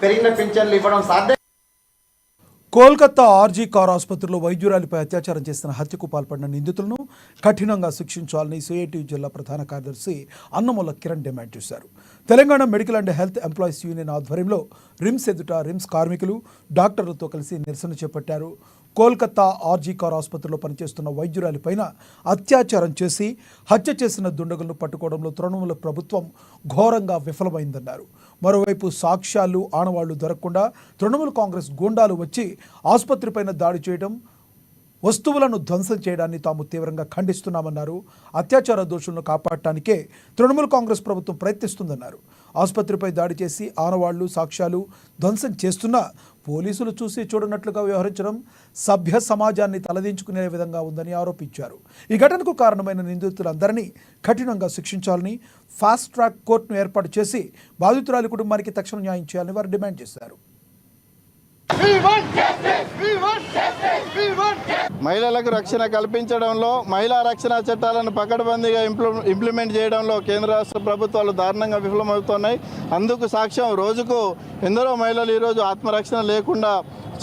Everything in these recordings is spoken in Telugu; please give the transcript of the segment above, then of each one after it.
పెరిగిన పింఛన్లు ఇవ్వడం సాధ్యం. కోల్కతా ఆర్జీ కార్ ఆసుపత్రిలో వైద్యురాలిపై అత్యాచారం చేసిన హత్యకు పాల్పడిన నిందితులను కఠినంగా శిక్షించాలని సిఐటియు జిల్లా ప్రధాన కార్యదర్శి అన్నముల కిరణ్ డిమాండ్ చేశారు. Telangana medical and health employees union ఆధ్వర్యంలో రిమ్స్ ఎదుట రిమ్స్ కార్మికులు డాక్టర్లతో కలిసి నిరసన చేపట్టారు. కోల్కతా ఆర్జీ కార్ ఆసుపత్రిలో పనిచేస్తున్న వైద్యురాలిపైన అత్యాచారం చేసి హత్య చేసిన దుండగులను పట్టుకోవడంలో తృణమూల ప్రభుత్వం ఘోరంగా విఫలమైందన్నారు. మరోవైపు సాక్ష్యాలు ఆనవాళ్లు దొరకకుండా తృణమూల కాంగ్రెస్ గూండాలు వచ్చి ఆసుపత్రిపైన దాడి చేయడం, వస్తువులను ధ్వంసం చేయడాన్ని తాము తీవ్రంగా ఖండిస్తున్నామన్నారు. అత్యాచార దోషులను కాపాడటానికే తృణమూల కాంగ్రెస్ ప్రభుత్వం ప్రయత్నిస్తుందన్నారు. ఆసుపత్రిపై దాడి చేసి ఆనవాళ్లు సాక్ష్యాలు ధ్వంసం చేస్తున్నా పోలీసులు చూసి చూడనట్లుగా వ్యవహరించడం సభ్య సమాజాన్ని తలదించుకునే విధంగా ఉందని ఆరోపించారు. ఈ ఘటనకు కారణమైన నిందితులందరినీ కఠినంగా శిక్షించాలని, ఫాస్ట్ ట్రాక్ కోర్టును ఏర్పాటు చేసి బాధితురాలి కుటుంబానికి తక్షణ న్యాయం చేయాలని వారు డిమాండ్ చేశారు. మహిళలకు రక్షణ కల్పించడంలో, మహిళా రక్షణ చట్టాలను పకడ్బందీగా ఇంప్లిమెంట్ చేయడంలో కేంద్ర రాష్ట్ర ప్రభుత్వాలు దారుణంగా విఫలమవుతున్నాయి. అందుకు సాక్ష్యం రోజుకు ఎందరో మహిళలు ఈరోజు ఆత్మరక్షణ లేకుండా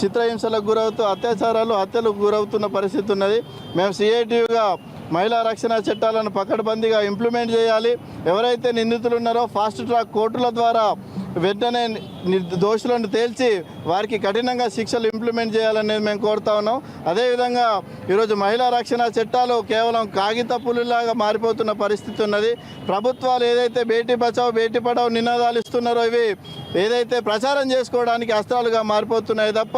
చిత్రహింసలకు గురవుతూ హత్యలకు గురవుతున్న పరిస్థితి ఉన్నది. మేము సిఐటియుగా మహిళా రక్షణ చట్టాలను పకడ్బందీగా ఇంప్లిమెంట్ చేయాలి. ఎవరైతే నిందితులు ఉన్నారో ఫాస్ట్ ట్రాక్ కోర్టుల ద్వారా వెంటనే దోషులను తేల్చి వారికి కఠినంగా శిక్షలు ఇంప్లిమెంట్ చేయాలనేది మేము కోరుతా ఉన్నాం. అదేవిధంగా ఈరోజు మహిళా రక్షణ చట్టాలు కేవలం కాగిత పులులాగా మారిపోతున్న పరిస్థితి ఉన్నది. ప్రభుత్వాలు ఏదైతే బేటీ బచావ్ బేటీ పడావ్ నినాదాలు ఇస్తున్నారో ఇవి ఏదైతే ప్రచారం చేసుకోవడానికి అస్త్రాలుగా మారిపోతున్నాయి తప్ప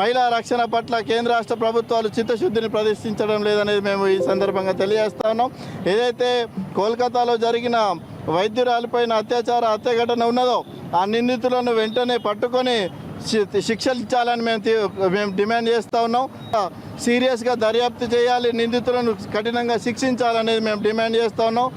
మహిళా రక్షణ పట్ల కేంద్ర రాష్ట్ర ప్రభుత్వాలు చిత్తశుద్ధిని ప్రదర్శించడం లేదనేది మేము ఈ సందర్భంగా తెలియజేస్తా ఉన్నాం. ఏదైతే కోల్కతాలో జరిగిన వైద్యురాలిపైన హత్య ఘటన ఉన్నదో ఆ నిందితులను వెంటనే పట్టుకొని శిక్షలు ఇచ్చాలని మేము డిమాండ్ చేస్తూ ఉన్నాం. సీరియస్గా దర్యాప్తు చేయాలి, నిందితులను కఠినంగా శిక్షించాలనేది మేము డిమాండ్ చేస్తూ ఉన్నాం.